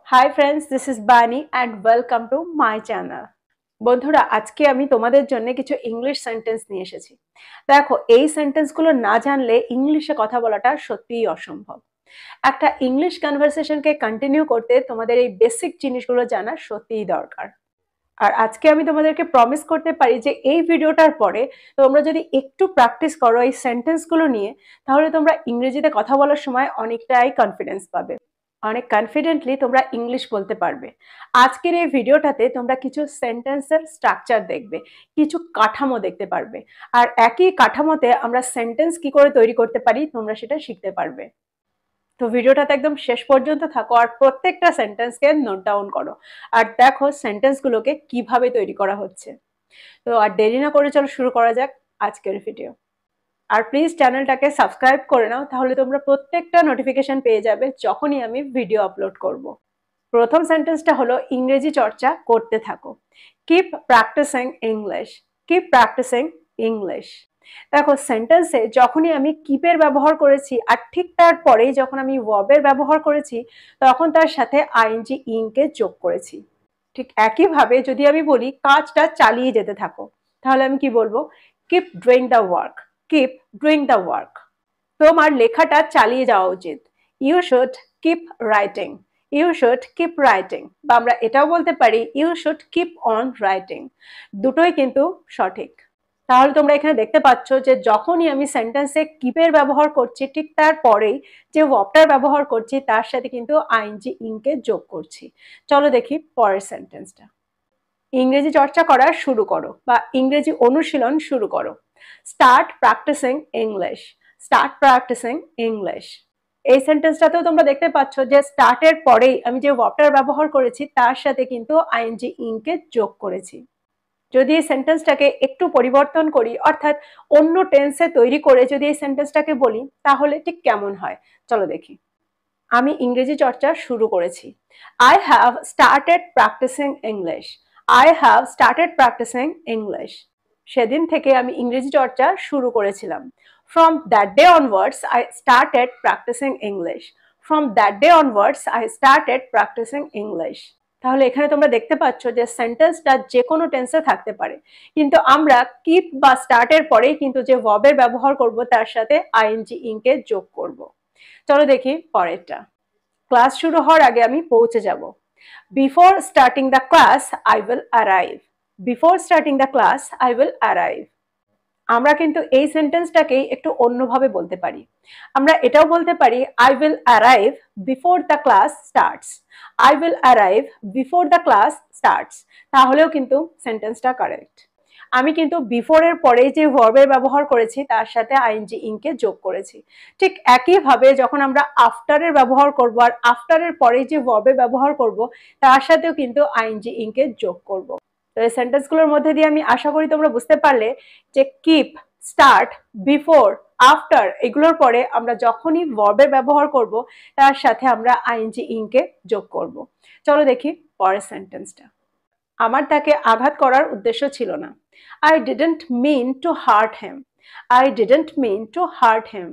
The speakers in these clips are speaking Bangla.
Hi friends, this is Bani and welcome to my channel. বন্ধুরা আজকে আমি তোমাদের জন্য কিছু ইংলিশ সেন্টেন্স নিয়ে এসেছি। দেখো এই সেন্টেন্সগুলো না জানলে ইংলিশে কথা বলাটা সত্যিই অসম্ভব। একটা ইংলিশ কনভারসেশনকে কন্টিনিউ করতে তোমাদের এই বেসিক জিনিসগুলো জানা সত্যিই দরকার। আর আজকে আমি তোমাদেরকে প্রমিস করতে পারি যে এই ভিডিওটার পরে তোমরা যদি একটু প্র্যাকটিস করো এই সেন্টেন্সগুলো নিয়ে, তাহলে তোমরা ইংরেজিতে কথা বলার সময় অনেকটাই কনফিডেন্স পাবে, অনেক কনফিডেন্টলি তোমরা ইংলিশ বলতে পারবে। আজকের এই ভিডিওটাতে তোমরা কিছু সেন্টেন্সের স্ট্রাকচার দেখবে, কিছু কাঠামো দেখতে পারবে, আর একই কাঠামোতে আমরা সেন্টেন্স কি করে তৈরি করতে পারি তোমরা সেটা শিখতে পারবে। তো ভিডিওটাতে একদম শেষ পর্যন্ত থাকো আর প্রত্যেকটা সেন্টেন্সকে নোট ডাউন করো আর দেখো সেন্টেন্সগুলোকে কিভাবে তৈরি করা হচ্ছে। তো আর দেরি না করে চলো শুরু করা যাক আজকের ভিডিও। আর প্লিজ চ্যানেলটাকে সাবস্ক্রাইব করে নাও, তাহলে তোমরা প্রত্যেকটা নোটিফিকেশন পেয়ে যাবে যখনই আমি ভিডিও আপলোড করব। প্রথম সেন্টেন্সটা হলো ইংরেজি চর্চা করতে থাকো। Keep practising English, keep practising English. দেখো সেন্টেন্সে যখনই আমি কিপের ব্যবহার করেছি আর ঠিক তারপরেই যখন আমি ভার্বের ব্যবহার করেছি তখন তার সাথে আইএনজি ইংকে যোগ করেছি। ঠিক একইভাবে যদি আমি বলি কাজটা চালিয়ে যেতে থাকো, তাহলে আমি কি বলবো? Keep doing the work, keep doing the work. তোমার লেখাটা চালিয়ে যাওয়া উচিত। You should keep writing, you should keep writing. বা আমরা এটাও বলতে পারি you should keep on writing. দুটোই কিন্তু সঠিক। তাহলে তোমরা এখানে দেখতে পাচ্ছ যে যখনই আমি সেন্টেন্সে কিপের ব্যবহার করছি ঠিক তারপরেই যে ভার্বটার ব্যবহার করছি তার সাথে কিন্তু আইএনজি ইংকে যোগ করছি। চলো দেখি পরের সেন্টেন্সটা। ইংরেজি চর্চা করা শুরু করো বা ইংরেজি অনুশীলন শুরু করো। Start practising English, start practising English. এই সেন্টেন্সটাতেও তোমরা দেখতে পাচ্ছ যে স্টার্টের পরেই আমি যে ভার্বটার ব্যবহার করেছি তার সাথে কিন্তু আইএনজি ইংকে যোগ করেছি। যদি এই সেন্টেন্সটাকে একটু পরিবর্তন করি, অর্থাৎ অন্য টেন্সে তৈরি করে যদি এই সেন্টেন্সটাকে বলি তাহলে ঠিক কেমন হয় চলো দেখি। আমি ইংরেজি চর্চা শুরু করেছি। I have started practising English, I have started practising English. সেদিন থেকে আমি ইংরেজি চর্চা শুরু করেছিলাম। From that day onwards I started practising English, from that day onwards I started practising English. তাহলে এখানে তোমরা দেখতে পাচ্ছ যে সেন্টেন্সটা যে কোনো টেন্সে থাকতে পারে, কিন্তু আমরা কিপ বা স্টার্টের পরেই কিন্তু যে ভার্বের ব্যবহার করব তার সাথে আইএনজি ইংকে যোগ করব। চলো দেখি পরেরটা। ক্লাস শুরু হওয়ার আগে আমি পৌঁছে যাব। Before starting the class I will arrive, before starting the class I will arrive. আমরা কিন্তু এই সেন্টেন্সটাকেই একটু অন্যভাবে বলতে পারি। আমরা এটাও বলতে পারি I will arrive before the class starts, I will arrive before the class starts. তাহলেও কিন্তু সেন্টেন্সটা কারেক্ট। আমি কিন্তু বিফোরের পরে যে ভার্বের ব্যবহার করেছি তার সাথে আইএনজি ইংকে যোগ করেছি। ঠিক একইভাবে যখন আমরা আফটারের ব্যবহার করব আর আফটারের পরে যে ভার্বের ব্যবহার করব তার সাথেও কিন্তু আইএনজি ইংকে যোগ করব। তো এই সেন্টেন্সগুলোর মধ্যে দিয়ে আমি আশা করি তোমরা বুঝতে পারলে যে কিপ, স্টার্ট, বিফোর, আফটার এগুলোর পরে আমরা যখনই ভার্বের ব্যবহার করব তার সাথে আমরা আইএনজি ইংকে যোগ করব। চলো দেখি পরের সেন্টেন্সটা। আমার তাকে আঘাত করার উদ্দেশ্য ছিল না। I didn't mean to hurt him, I didn't mean to hurt him.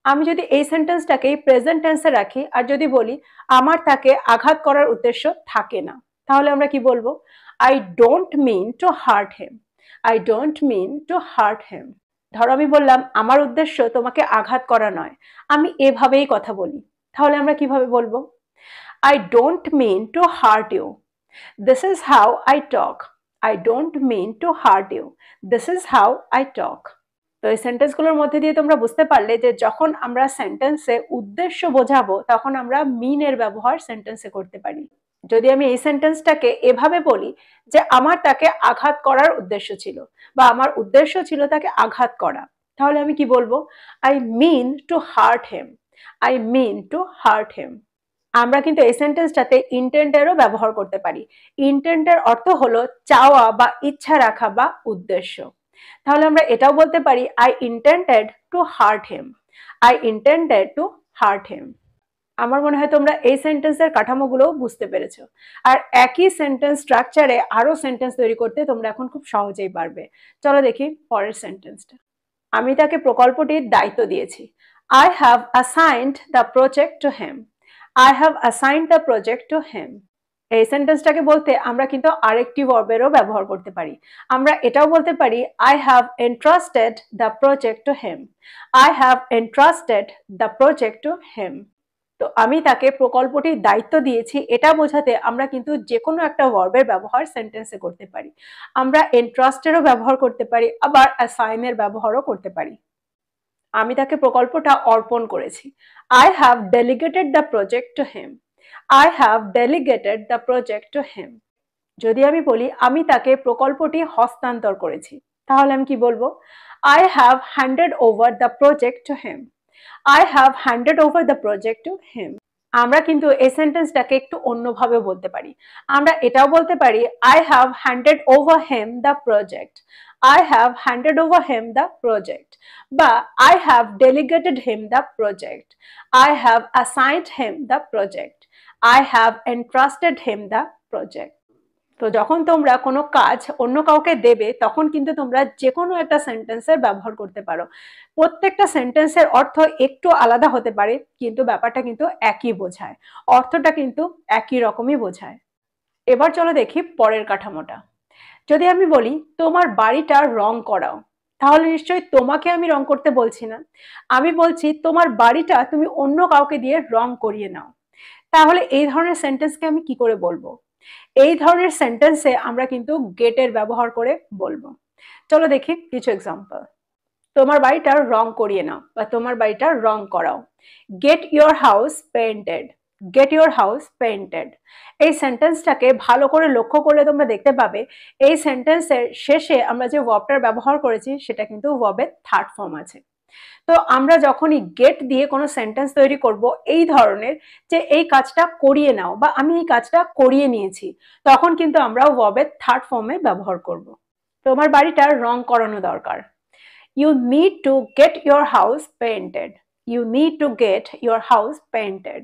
আমি যদি এই সেন্টেন্সটাকে প্রেজেন্ট টেন্সে রাখি আর যদি বলি আমার তাকে আঘাত করার উদ্দেশ্য থাকে না, তাহলে আমরা কি বলবো? I don't mean to hurt him, I don't mean to hurt him. ধরো আমি বললাম আমার উদ্দেশ্য তোমাকে আঘাত করা নয়, আমি এভাবেই কথা বলি, তাহলে আমরা কিভাবে বলবো? I don't mean to hurt you, this is how I talk, I don't mean to hurt you, this is how I talk. তো এই সেন্টেন্সগুলোর মধ্যে দিয়ে তোমরা বুঝতে পারলে যে যখন আমরা সেন্টেন্সে উদ্দেশ্য বোঝাবো তখন আমরা মিন এর ব্যবহার সেন্টেন্সে করতে পারি। যদি আমি এই সেন্টেন্সটাকে এভাবে বলি যে আমার তাকে আঘাত করার উদ্দেশ্য ছিল বা আমার উদ্দেশ্য ছিল তাকে আঘাত করা, তাহলে আমি কি বলবো? I mean to hurt him, I mean to hurt him. আমরা কিন্তু এই সেন্টেন্সটাতে ইন্টেন্টেরও ব্যবহার করতে পারি। ইন্টেন্টের অর্থ হলো চাওয়া বা ইচ্ছা রাখা বা উদ্দেশ্য। তাহলে আমরা এটাও বলতে পারি I intended to hurt him, I intended to hurt him. আমার মনে হয় তোমরা এই সেন্টেন্সের কাঠামোগুলো বুঝতে পেরেছো। আর একই সেন্টেন্স স্ট্রাকচারে আরো সেন্টেন্স তৈরি করতে তোমরা এখন খুব সহজেই পারবে। চলো দেখি পরের সেন্টেন্সটা। আমি তাকে প্রকল্পটির দায়িত্ব দিয়েছি। I have assigned the project to him, I have assigned the project to him. এই সেন্টেন্সটাকে বলতে আমরা কিন্তু আরেকটি ভার্বেরও ব্যবহার করতে পারি। আমরা এটাও বলতে পারি I have entrusted the project to him. I have entrusted the project to him. তো আমি তাকে প্রকল্পটির দায়িত্ব দিয়েছি, এটা বোঝাতে আমরা কিন্তু যে কোনো একটা ভার্বের ব্যবহার সেন্টেন্সে করতে পারি। আমরা এন্ট্রাস্টেরও ব্যবহার করতে পারি, আবার অ্যাসাইনের ব্যবহারও করতে পারি। আমি তাকে প্রকল্পটা অর্পণ করেছি। I have delegated the project to him. I have delegated the project to him. যদি আমি বলি আমি তাকে প্রকল্পটি হস্তান্তর করেছি, তাহলে আমি কি বলবো? I have handed over the project to him. I have handed over the project to him. আমরা কিন্তু এই সেন্টেন্সটাকে একটু অন্যভাবে বলতে পারি। আমরা এটাও বলতে পারি I have handed over him the project. I have handed over him the project. বা I have delegated him the project. I have assigned him the project. I have entrusted him the project. তো যখন তোমরা কোনো কাজ অন্য কাউকে দেবে, তখন কিন্তু তোমরা যে কোনো একটা সেন্টেন্সের ব্যবহার করতে পারো। প্রত্যেকটা সেন্টেন্সের অর্থ একটু আলাদা হতে পারে, কিন্তু ব্যাপারটা কিন্তু একই বোঝায়, অর্থটা কিন্তু একই রকমই বোঝায়। এবার চলো দেখি পরের কাঠামোটা। যদি আমি বলি তোমার বাড়িটা রং করাও, তাহলে নিশ্চয়ই তোমাকে আমি রং করতে বলছি না, আমি বলছি তোমার বাড়িটা তুমি অন্য কাউকে দিয়ে রং করিয়ে নাও। তাহলে এই ধরনের সেন্টেন্সকে আমি কি করে বলবো? এই ধরনের সেন্টেন্সে আমরা কিন্তু গেটের ব্যবহার করে বলবো। চলো দেখি কিছু এক্সাম্পল। তোমার বাড়িটার রং করিয়ে নাও বা তোমার বাড়িটার রং করাও। Gate your house painted. Gate your house painted. এই সেন্টেন্সটাকে ভালো করে লক্ষ্য করলে তোমরা দেখতে পাবে এই সেন্টেন্সের শেষে আমরা যে ভার্বটার ব্যবহার করেছি সেটা কিন্তু ভার্বের থার্ড ফর্ম আছে। তো আমরা যখনই গেট দিয়ে কোনো সেন্টেন্স তৈরি করব এই ধরনের, যে এই কাজটা করিয়ে নাও বা আমি এই কাজটা করিয়ে নিয়েছি, তখন কিন্তু আমরা ভার্বের থার্ড ফর্মে ব্যবহার করব। তোমার বাড়িটার রং করানো দরকার। You need to get your house painted. You need to get your house painted.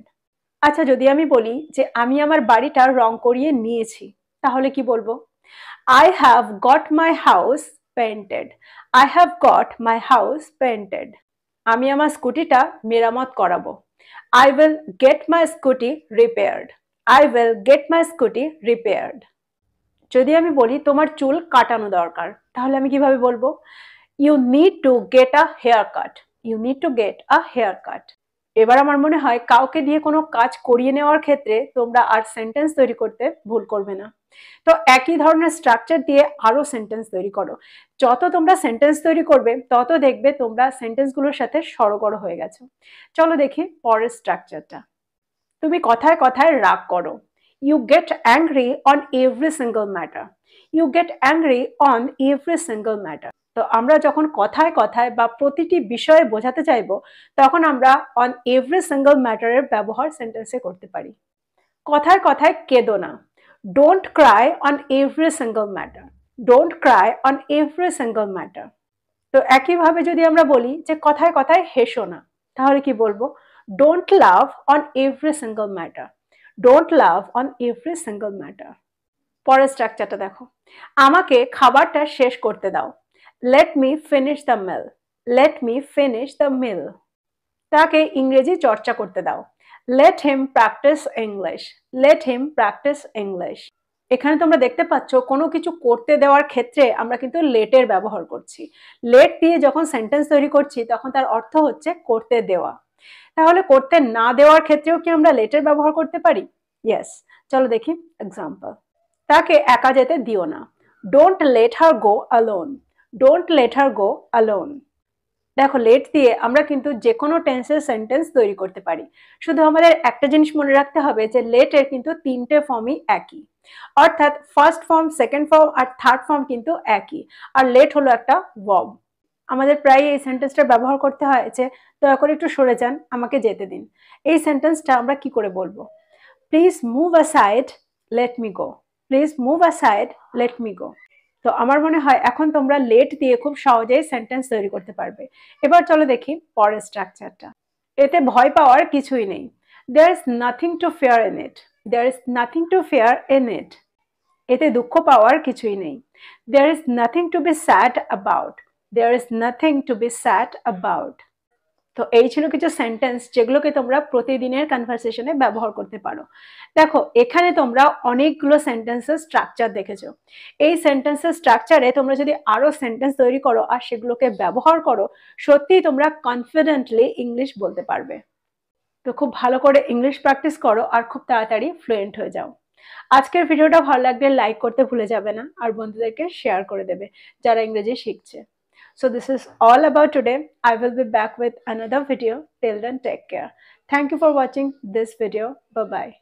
আচ্ছা, যদি আমি বলি যে আমি আমার বাড়িটার রং করিয়ে নিয়েছি, তাহলে কি বলবো? I have got my house painted. I have got my house painted. আমি আমার স্কুটিটা মেরামত করাবো। I will get my scooty repaired. I will get my scooty repaired. যদি আমি বলি তোমার চুল কাটানো দরকার, তাহলে আমি কিভাবে বলবো? You need to get a haircut. You need to get a haircut. এবার আমার মনে হয় কাউকে দিয়ে কোনো কাজ করিয়ে নেওয়ার ক্ষেত্রে তোমরা আর সেন্টেন্স তৈরি করতে ভুল করবে না। তো একই ধরনের স্ট্রাকচার দিয়ে আরো সেন্টেন্স তৈরি করো। যত তোমরা সেন্টেন্স তৈরি করবে তত দেখবে তোমরা সেন্টেন্সগুলোর সাথে সরগর হয়ে গেছো। চলো দেখি পরের স্ট্রাকচারটা। তুমি কথায় কথায় রাগ করো। You get angry on every single matter. You get angry on every single matter. তো আমরা যখন কথায় কথায় বা প্রতিটি বিষয়ে বোঝাতে চাইবো, তখন আমরা অন এভরি সিঙ্গল ম্যাটারের ব্যবহার সেন্টেন্সে করতে পারি। কথায় কথায় কেঁদো না। Don't Cry on every single matter. Don't Cry on every single matter. তো একইভাবে যদি আমরা বলি যে কথায় কথায় হেসো না, তাহলে কি বলবো? Don't love on every single matter. Don't love on every single matter. পরের স্ট্রাকচারটা দেখো। আমাকে খাবারটা শেষ করতে দাও। Let me finish the meal. Let me finish the meal. তাকে ইংরেজি চর্চা করতে দাও। Let him practise English. Let him practise English. এখানে তোমরা দেখতে পাচ্ছ কোনো কিছু করতে দেওয়ার ক্ষেত্রে আমরা কিন্তু লেটের ব্যবহার করছি। লেট দিয়ে যখন সেন্টেন্স তৈরি করছি তখন তার অর্থ হচ্ছে করতে দেওয়া। তাহলে করতে না দেওয়ার ক্ষেত্রেও কি আমরা লেটের ব্যবহার করতে পারি? ইয়েস। চলো দেখি এক্সাম্পল। তাকে একা যেতে দিও না। Don't let her go alone. Don't let her go alone. দেখো, লেট দিয়ে আমরা কিন্তু যে কোনো টেন্সের সেন্টেন্স তৈরি করতে পারি। শুধু আমাদের একটা জিনিস মনে রাখতে হবে যে লেটের কিন্তু তিনটে ফর্মই একই, অর্থাৎ ফার্স্ট ফর্ম, সেকেন্ড ফর্ম আর থার্ড ফর্ম কিন্তু একই। আর লেট হলো একটা ভার্ব। আমাদের প্রায় এই সেন্টেন্সটা ব্যবহার করতে হয় যে দয়া করে একটু সরে যান, আমাকে যেতে দিন। এই সেন্টেন্সটা আমরা কি করে বলবো? Please move aside, let me go. Please move aside, let me go. তো আমার মনে হয় এখন তোমরা লেট দিয়ে খুব সহজেই সেন্টেন্স তৈরি করতে পারবে। এবার চলো দেখি পরের স্ট্রাকচারটা। এতে ভয় পাওয়ার কিছুই নেই। There is nothing to fear in it. There is nothing to fear in it. এতে দুঃখ পাওয়ার কিছুই নেই। There is nothing to be sad about. There is nothing to be sad about. তো এই ছিল কিছু সেন্টেন্স যেগুলোকে তোমরা প্রতিদিনের কনভারসেশনে ব্যবহার করতে পারো। দেখো এখানে তোমরা অনেকগুলো সেন্টেন্সের স্ট্রাকচার দেখেছো। এই সেন্টেন্সের স্ট্রাকচারে তোমরা যদি আরো সেন্টেন্স তৈরি করো আর সেগুলোকে ব্যবহার করো, সত্যিই তোমরা কনফিডেন্টলি ইংলিশ বলতে পারবে। তো খুব ভালো করে ইংলিশ প্র্যাকটিস করো আর খুব তাড়াতাড়ি ফ্লুয়েন্ট হয়ে যাও। আজকের ভিডিওটা ভালো লাগলে লাইক করতে ভুলে যাবে না, আর বন্ধুদেরকে শেয়ার করে দেবে যারা ইংরেজি শিখছে। So this is all about today. I will be back with another video. Till then, take care. Thank you for watching this video. Bye bye.